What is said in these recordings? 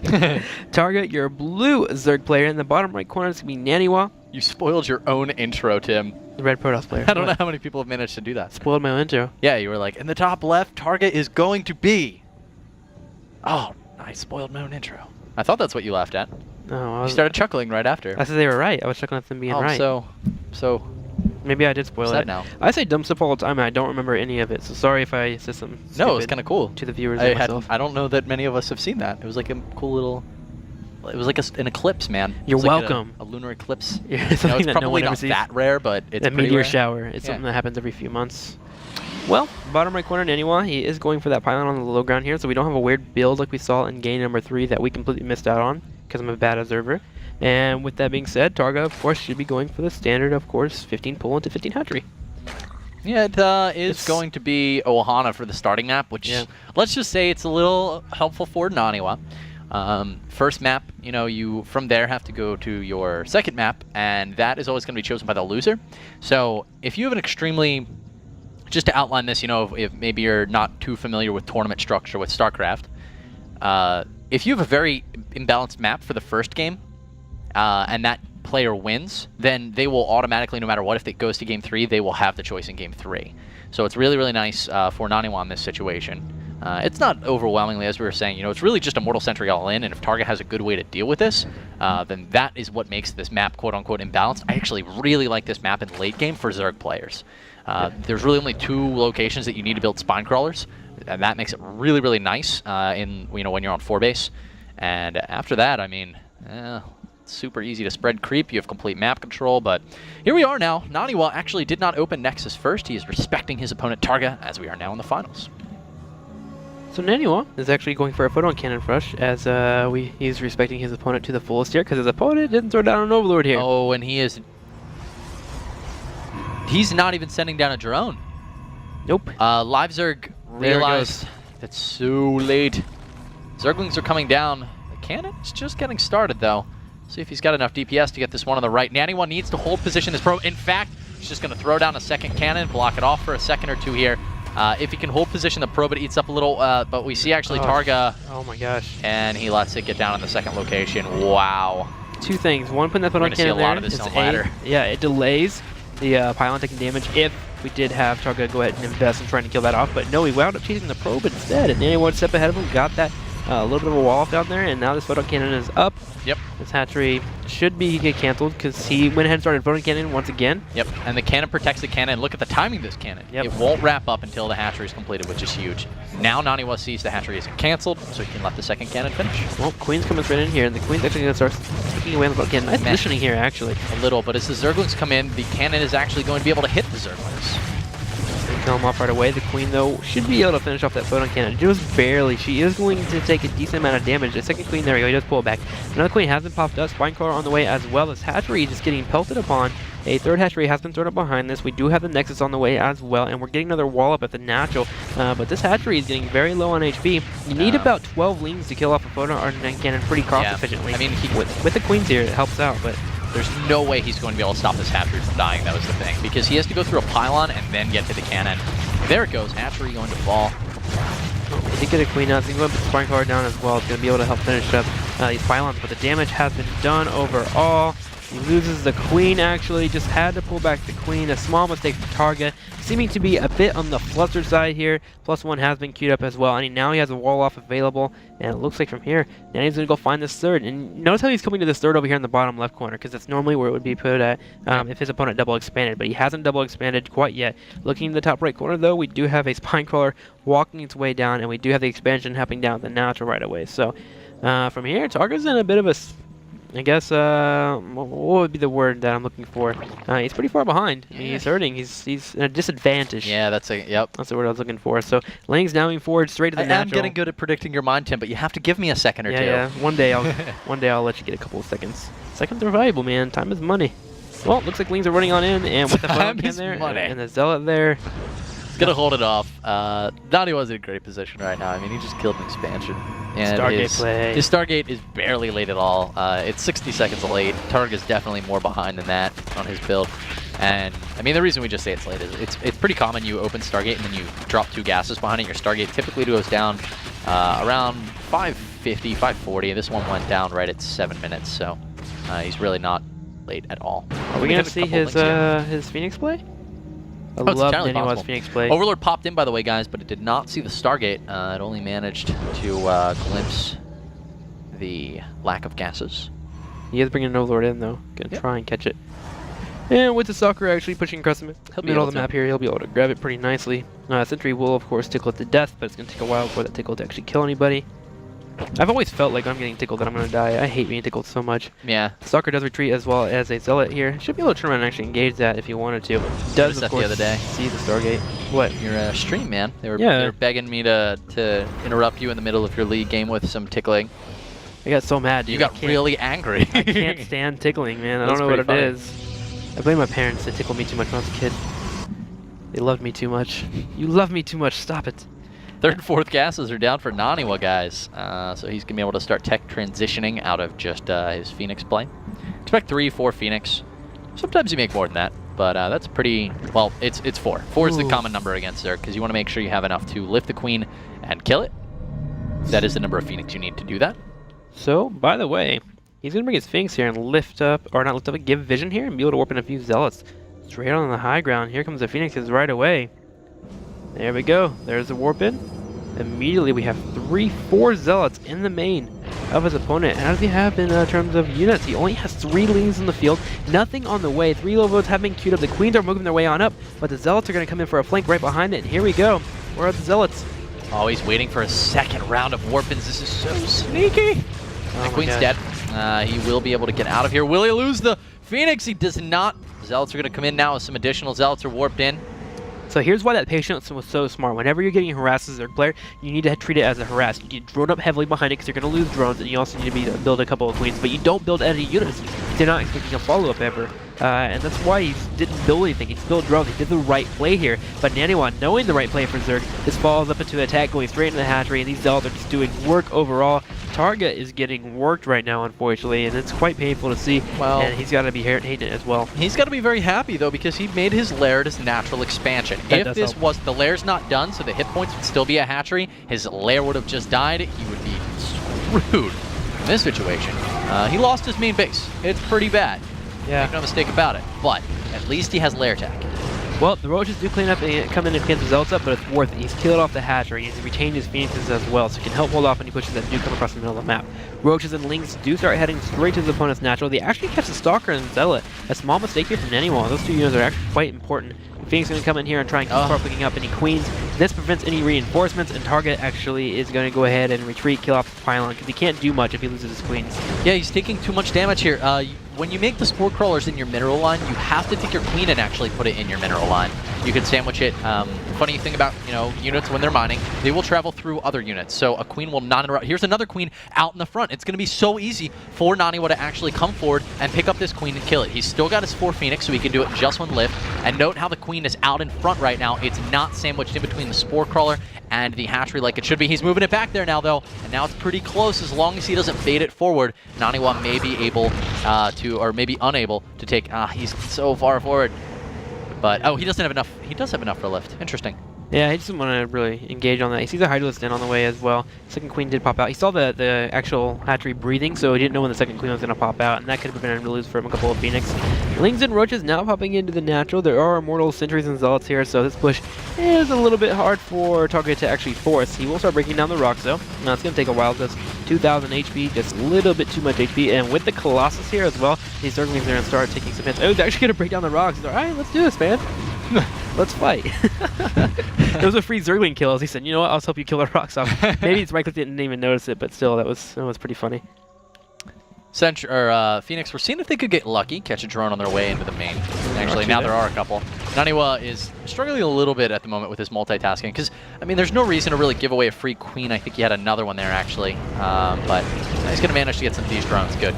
Targa, your blue Zerg player. In the bottom right corner is going to be NaNiwa. You spoiled your own intro, Tim. The red Protoss player. I don't know how many people have managed to do that. Spoiled my own intro. Yeah, you were like, in the top left, Targa is going to be. Oh, I spoiled my own intro. I thought that's what you laughed at. No, You started chuckling right after. I said they were right. I was chuckling at them being right. So maybe I did spoil it. Now. I say dumb stuff all the time, and I don't remember any of it. So sorry if I said something. No, it was kind of cool to the viewers. I don't know that many of us have seen that. It was like a cool little. It was like an eclipse, man. You're like welcome. A lunar eclipse. Yeah, it's probably not that rare, but it's a meteor rare. shower. It's something that happens every few months. Well, bottom right corner, NaNiwa, he is going for that pylon on the low ground here, so we don't have a weird build like we saw in game number 3 that we completely missed out on because I'm a bad observer. And with that being said, Targa, of course, should be going for the standard, of course, 15 pull into 15 hatchery. Yeah, it is going to be Ohana for the starting map, which let's just say it's a little helpful for NaNiwa. First map, you from there have to go to your second map, and that is always going to be chosen by the loser. So if you have an extremely, just to outline this, if maybe you're not too familiar with tournament structure with StarCraft, if you have a very imbalanced map for the first game, and that player wins, then they will automatically, no matter what, if it goes to game 3, they will have the choice in game 3. So it's really, really nice for NaNiwa in this situation. It's not overwhelmingly, as we were saying, it's really just a Mortal Sentry all in, and if Targa has a good way to deal with this, then that is what makes this map quote-unquote imbalanced. I actually really like this map in late game for Zerg players. There's really only 2 locations that you need to build spine crawlers, and that makes it really, really nice when you're on 4 base. And after that, I mean, it's super easy to spread creep. You have complete map control, but here we are now. NaNiwa actually did not open Nexus first. He is respecting his opponent Targa, as we are now in the finals. So NaNiwa is actually going for a photon cannon rush, as he's respecting his opponent to the fullest here, because his opponent didn't throw down an Overlord here. Oh, and he's not even sending down a drone. Nope. Live Zerg realized that's so late. Zerglings are coming down. The cannon's just getting started, though. See if he's got enough DPS to get this one on the right. NaNiwa needs to hold position as pro. In fact, he's just going to throw down a second cannon, block it off for a second or 2 here. If he can hold position, the Probit eats up a little, but we see actually Targa. Oh my gosh. And he lets it get down in the second location. Wow. 2 things. One, putting that photon cannon there. We're going to see a lot of this on ladder. Yeah, it delays the pylon taking damage if we did have Targa go ahead and invest in trying to kill that off. But no, we wound up chasing the Probit instead. And NaNiwa 1 step ahead of him, got that a little bit of a wall off down there, and now this photon cannon is up. Yep. This hatchery should get canceled because he went ahead and started photon cannon once again. Yep, and the cannon protects the cannon. Look at the timing of this cannon. Yep. It won't wrap up until the hatchery is completed, which is huge. Now NaNiwa sees the hatchery isn't canceled, so he can let the second cannon finish. Well, Queen's coming straight in here, and the Queen's actually going to start taking away the photon cannon. Nice positioning here, actually. A little, but as the Zerglings come in, the cannon is actually going to be able to hit the Zerglings. Kill him off right away. The Queen, though, should be able to finish off that photon cannon. Just barely. She is going to take a decent amount of damage. The second Queen, there we go, he does pull it back. Another Queen has been popped up. Spine Crawler on the way, as well as hatchery just getting pelted upon. A third hatchery has been thrown up behind this. We do have the Nexus on the way as well, and we're getting another wall up at the natural. But this hatchery is getting very low on HP. You need about 12 leans to kill off a photon cannon pretty cost efficiently. I mean, with the Queens here, it helps out, but there's no way he's going to be able to stop this hatchery from dying. That was the thing, because he has to go through a pylon and then get to the cannon. There it goes, hatchery going to fall. He did get a Queen out, so he's going to put the Spine Crawler down as well. It's going to be able to help finish up these pylons, but the damage has been done overall. He loses the Queen, actually. Just had to pull back the Queen. A small mistake for Targa. Seeming to be a bit on the flustered side here. +1 has been queued up as well. And now he has a wall off available. And it looks like from here, now he's going to go find this third. And notice how he's coming to this third over here in the bottom left corner, because that's normally where it would be put at if his opponent double expanded. But he hasn't double expanded quite yet. Looking in the top right corner, though, we do have a Spine Crawler walking its way down. And we do have the expansion happening down the natural right away. So from here, Targa's in a bit of a... I guess, what would be the word that I'm looking for? He's pretty far behind. I mean, he's hurting. He's at a disadvantage. Yeah, that's the word I was looking for. So, Lang's now moving forward straight to the natural. I'm getting good at predicting your mind, Tim, but you have to give me a second or two. Yeah, one day I'll let you get a couple of seconds. Seconds are valuable, man. Time is money. Well, looks like Lings are running on in, and with the photon can there, and the Zealot there. He's gonna hold it off. NaNiwa's in a great position right now. I mean, he just killed an expansion. And his Stargate is barely late at all. It's 60 seconds late. Targa's definitely more behind than that on his build. And I mean, the reason we just say it's late is it's pretty common you open Stargate and then you drop 2 gases behind it. Your Stargate typically goes down around 5 550, 540. This one went down right at 7 minutes, so he's really not late at all. Are we going to see his Phoenix play? I love NaNiwa's Phoenix play. Overlord popped in, by the way, guys, but it did not see the Stargate. It only managed to glimpse the lack of gases. He is bringing an Overlord in, though. Gonna try and catch it. And with the Stalker actually pushing across the middle of the map here, he'll be able to grab it pretty nicely. Sentry will, of course, tickle it to death, but it's going to take a while for that tickle to actually kill anybody. I've always felt like I'm getting tickled that I'm going to die. I hate being tickled so much. Yeah. Stalker does retreat as well as a Zealot here. Should be able to turn around and actually engage that if you wanted to. Does, of course, the other day. See the Stargate. What? Your stream, man. They were begging me to interrupt you in the middle of your league game with some tickling. I got so mad, dude. You got really angry. I can't stand tickling, man. I don't know what it is. I blame my parents. They tickled me too much when I was a kid. They loved me too much. You love me too much. Stop it. Third and fourth gases are down for NaNiwa, guys. So he's going to be able to start tech transitioning out of just his Phoenix play. Expect 3, 4 Phoenix. Sometimes you make more than that, but that's pretty... Well, it's 4. 4 is the common number against there, because you want to make sure you have enough to lift the Queen and kill it. That is the number of Phoenix you need to do that. So, by the way, he's going to bring his Sphinx here and lift up, or not lift up, give vision here and be able to warp in a few Zealots. Straight on the high ground. Here comes the Phoenixes right away. There we go. There's the warp in. Immediately we have 3, 4 Zealots in the main of his opponent. And how does he have in terms of units? He only has 3 Lings in the field. Nothing on the way. 3 low votes have been queued up. The Queens are moving their way on up, but the Zealots are going to come in for a flank right behind it. And here we go. Where are the Zealots? Oh, he's waiting for a second round of warp-ins. This is so sneaky. The Queen's dead. He will be able to get out of here. Will he lose the Phoenix? He does not. Zealots are going to come in now as some additional Zealots are warped in. So here's why that patience was so smart. Whenever you're getting harassed as a Zerg player, you need to treat it as a harass. You need to drone up heavily behind it because you're going to lose drones, and you also need to build a couple of Queens. But you don't build any units. They're not expecting a follow-up ever. And that's why he didn't build anything. He just built drones. He did the right play here. But NaNiwa, knowing the right play for Zerg, just follows up into an attack, going straight into the hatchery, and these Zealots are just doing work overall. Targa is getting worked right now, unfortunately, and it's quite painful to see. Well, and he's got to be hating it as well. He's got to be very happy, though, because he made his lair his natural expansion. If this was, the lair's not done, so the hit points would still be a hatchery, his lair would have just died, he would be screwed in this situation. He lost his main base. It's pretty bad. Yeah. Make no mistake about it. But at least he has lair tech. Well, the Roaches do clean up and come in and clean the Zealots up, but it's worth it. He's killed off the Hatchery. He's retained his Phoenixes as well, so he can help hold off any pushes that do come across the middle of the map. Roaches and Lings do start heading straight to his opponent's natural. They actually catch the Stalker and Zealot. A small mistake here from NaNiwa. Those 2 units are actually quite important. Phoenix is going to come in here and try and keep picking up any Queens. This prevents any reinforcements, and Targa actually is going to go ahead and retreat, kill off the pylon, because he can't do much if he loses his Queens. Yeah, he's taking too much damage here. When you make the Spore Crawlers in your mineral line, you have to take your Queen and actually put it in your mineral line. You can sandwich it. Funny thing about, units when they're mining, they will travel through other units. So a Queen will not interrupt. Here's another Queen out in the front. It's going to be so easy for NaNiwa to actually come forward and pick up this Queen and kill it. He's still got his 4 Phoenix, so he can do it in just 1 lift. And note how the Queen is out in front right now. It's not sandwiched in between the Spore Crawler and the hatchery like it should be. He's moving it back there now, though, and now it's pretty close. As long as he doesn't bait it forward, NaNiwa may be able to, or maybe unable to take. He's so far forward. But, oh, he doesn't have enough. He does have enough for a lift. Interesting. Yeah, he doesn't want to really engage on that. He sees a Hydralisk in on the way as well. Second Queen did pop out. He saw the actual hatchery breathing, so he didn't know when the second Queen was going to pop out, and that could have prevented him to lose from a couple of Phoenix. Lings and Roaches now popping into the natural. There are Immortal Sentries and Zealots here, so this push is a little bit hard for Targa to actually force. He will start breaking down the rocks, though. Now, it's going to take a while. Just 2,000 HP, just a little bit too much HP, and with the Colossus here as well, these Zerglings are going to start taking some hits. Oh, he's actually going to break down the rocks. He's like, all right, let's do this, man. Let's fight. It was a free Zergling kill. As he said, you know what, I'll help you kill the rocks off. Maybe his right click didn't even notice it, but still, that was pretty funny. Phoenix were seeing if they could get lucky, catch a drone on their way into the main. Actually, now there are a couple. NaNiwa is struggling a little bit at the moment with his multitasking, because, I mean, there's no reason to really give away a free Queen. I think he had another one there, actually. But he's going to manage to get some of these drones. Good.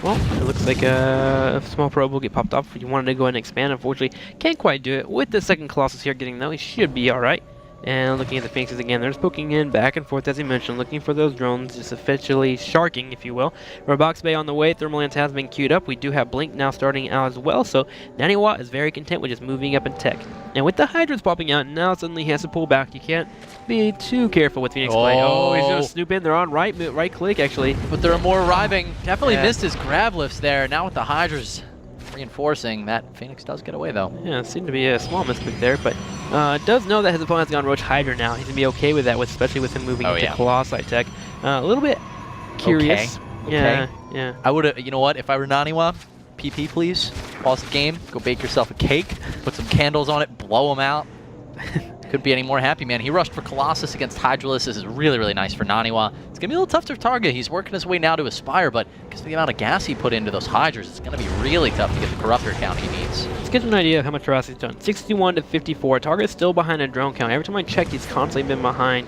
Well, it looks like a small probe will get popped off if you wanted to go ahead and expand. Unfortunately, can't quite do it. With the second Colossus here getting though, he should be alright. And looking at the Phoenixes again, they're just poking in back and forth, as you mentioned, looking for those drones, just officially sharking, if you will. Robox Bay on the way, Thermal Lance has been queued up. We do have Blink now starting out as well, so NaNiwa is very content with just moving up in tech. And with the Hydras popping out, now suddenly he has to pull back. You can't be too careful with Phoenix Blade. Oh, he's going to snoop in. They're on right click, actually. But there are more arriving. Definitely missed his grab lifts there. Now with the Hydras reinforcing, that Phoenix does get away, though. Yeah, it seemed to be a small misclick there, but does know that his opponent has gone Roach Hydra now. He's going to be okay with that, especially with him moving into Colossi tech. A little bit curious. Okay. Yeah. I would have, you know what, if I were NaNiwa, PP please, pause the game, go bake yourself a cake, put some candles on it, blow them out. Couldn't be any more happy, man. He rushed for Colossus against Hydralisk. This is really, really nice for NaNiwa. It's going to be a little tough for Targa. He's working his way now to Aspire, but because of the amount of gas he put into those Hydras, it's going to be really tough to get the Corruptor count he needs. Let's get an idea of how much Ross he's done. 61 to 54. Targa is still behind a drone count. Every time I check, he's constantly been behind.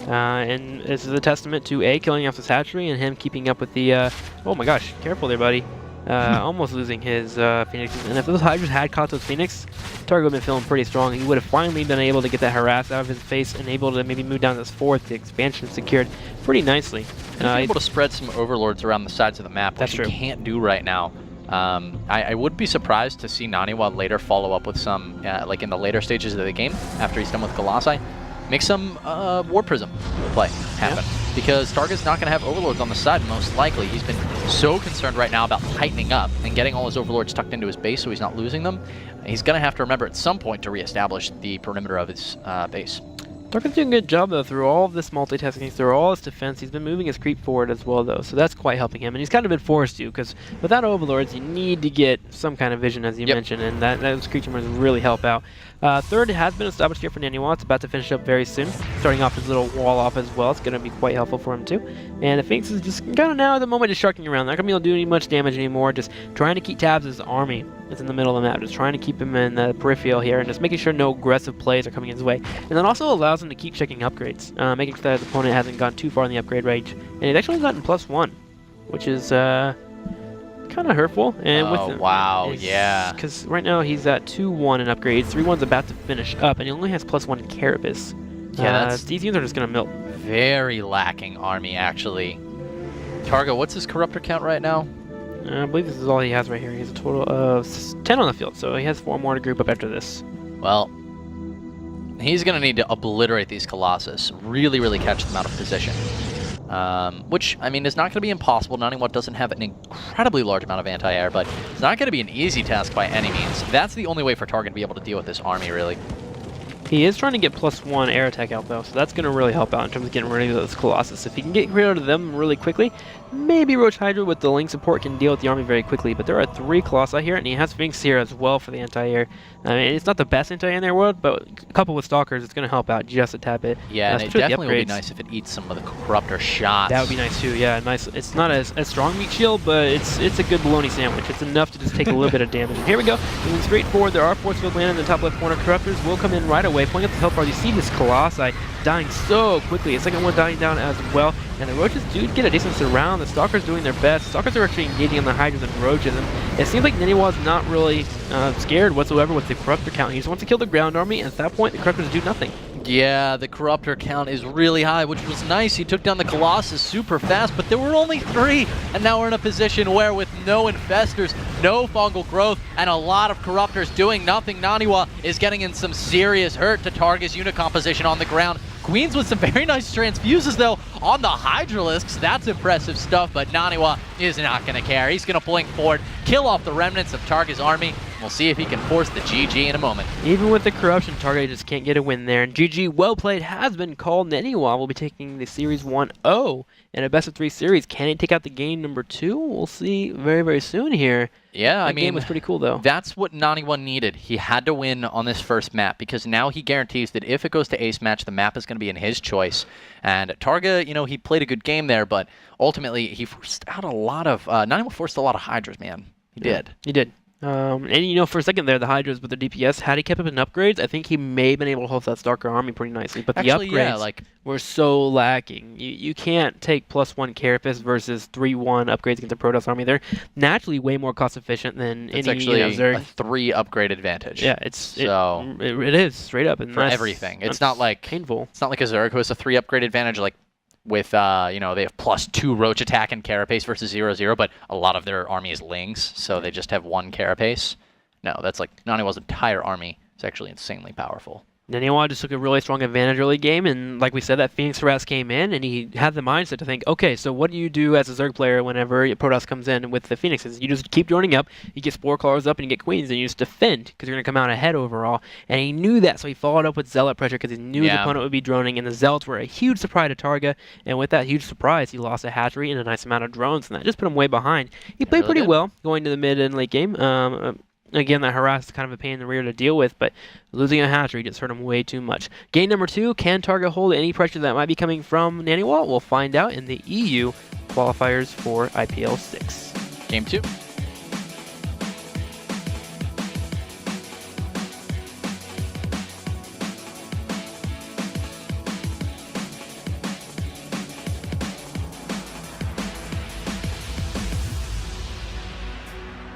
And this is a testament to A, killing off this hatchery, and him keeping up with the, oh my gosh, careful there, buddy. Almost losing his Phoenixes. And if those Hydras had caught those Phoenix, Targa would have been feeling pretty strong. He would have finally been able to get that harass out of his face and able to maybe move down this fourth. The expansion secured pretty nicely. He's able to spread some overlords around the sides of the map, which he can't do right now. I would be surprised to see NaNiwa later follow up with some, like in the later stages of the game, after he's done with Colossi, make some War Prism play happen. Because Targa's not going to have overlords on the side, most likely. He's been so concerned right now about tightening up and getting all his overlords tucked into his base so he's not losing them. He's going to have to remember at some point to reestablish the perimeter of his base. Targa's doing a good job, though, through all of this multitasking, through all his defense. He's been moving his creep forward as well, though, so that's quite helping him. And he's kind of been forced to, because without overlords, you need to get some kind of vision, as you mentioned, and those creature members really help out. Third has been established here for NaNiwa. It's about to finish up very soon, starting off his little wall off as well. It's going to be quite helpful for him, too. And the Phoenix is just kind of now at the moment just sharking around. Not going to be able to do any much damage anymore, just trying to keep tabs as the army is in the middle of the map, just trying to keep him in the peripheral here, and just making sure no aggressive plays are coming his way. And that also allows him to keep checking upgrades, making sure that his opponent hasn't gone too far in the upgrade range. And he's actually gotten +1, which is kind of hurtful. And because right now he's at 2-1 in upgrades. 3-1's about to finish up, and he only has +1 in Carapace. These units are just going to milk. Very lacking army, actually. Targa, what's his Corruptor count right now? I believe this is all he has right here. He has a total of 10 on the field, so he has 4 more to group up after this. Well, he's going to need to obliterate these Colossus, really, really catch them out of position. Which, I mean, is not going to be impossible. NaNiwa doesn't have an incredibly large amount of anti-air, but it's not going to be an easy task by any means. That's the only way for Targa to be able to deal with this army, really. He is trying to get +1 air attack out, though, so that's going to really help out in terms of getting rid of those Colossus. If he can get rid of them really quickly, maybe Roach Hydra with the Link support can deal with the army very quickly, but there are 3 Colossi here, and he has Sphinx here as well for the anti-air. I mean, it's not the best anti-air in their world, but coupled with Stalkers, it's going to help out just a tad bit. Yeah, and it definitely would be nice if it eats some of the Corruptor shots. That would be nice, too, yeah. Nice. It's not as strong meat shield, but it's a good bologna sandwich. It's enough to just take a little bit of damage. And here we go. Moving straight forward, there are force field landing in the top left corner. Corruptors will come in right away, pulling up the health bar. You see this Colossi dying so quickly. A second one dying down as well. And the Roaches do get a decent surround. The Stalkers doing their best. Stalkers are actually engaging on the Hydras and Roaches. And it seems like NaNiwa is not really scared whatsoever with the Corruptor count. He just wants to kill the ground army, and at that point, the Corruptors do nothing. Yeah, the Corruptor count is really high, which was nice. He took down the Colossus super fast, but there were only 3. And now we're in a position where with no Infestors, no fungal growth, and a lot of Corruptors doing nothing, NaNiwa is getting in some serious hurt to Targa's unit composition on the ground. Queens with some very nice transfuses, though, on the Hydralisks. That's impressive stuff, but NaNiwa is not going to care. He's going to blink forward, kill off the remnants of Targa's army. We'll see if he can force the GG in a moment. Even with the corruption, Targa just can't get a win there. And GG, well played, has been called. NaNiwa will be taking the Series 1-0 in a best-of-3 series. Can he take out the game number 2? We'll see very, very soon here. Yeah, I mean, game was pretty cool, though. That's what NaNiwa needed. He had to win on this first map because now he guarantees that if it goes to ace match, the map is going to be in his choice. And Targa, you know, he played a good game there, but ultimately he forced out a lot of NaNiwa forced a lot of Hydras, man. He did. He did. And you know, for a second there, the Hydras with their DPS, had he kept up in upgrades, I think he may have been able to hold that Starker army pretty nicely. But Actually, the upgrades yeah, like were so lacking. You can't take +1 Carapace versus 3-1 upgrades against a Protoss army. They're naturally way more cost efficient than it's any actually Zerg. a 3 upgrade advantage. Yeah, it is straight up, and for everything. It's not like painful. It's not like a Zerg who has a 3 upgrade advantage, like with you know, they have +2 Roach attack and Carapace versus 0/0, but a lot of their army is Lings, so they just have 1 Carapace. No, that's like NaNiwa's entire army is actually insanely powerful. NaNiwa just took a really strong advantage early game, and like we said, that Phoenix Harass came in, and he had the mindset to think, okay, so what do you do as a Zerg player whenever Protoss comes in with the Phoenixes? You just keep joining up, you get Spore Crawlers up, and you get Queens, and you just defend, because you're going to come out ahead overall. And he knew that, so he followed up with Zealot pressure, because he knew his opponent would be droning, and the Zealots were a huge surprise to Targa, and with that huge surprise, he lost a hatchery and a nice amount of drones, and that just put him way behind. He played pretty well going to the mid and late game. Again, that harass is kind of a pain in the rear to deal with, but losing a hatchery just hurt him way too much. Game number 2, can Targa hold any pressure that might be coming from NaNiwa? We'll find out in the EU qualifiers for IPL 6. Game 2.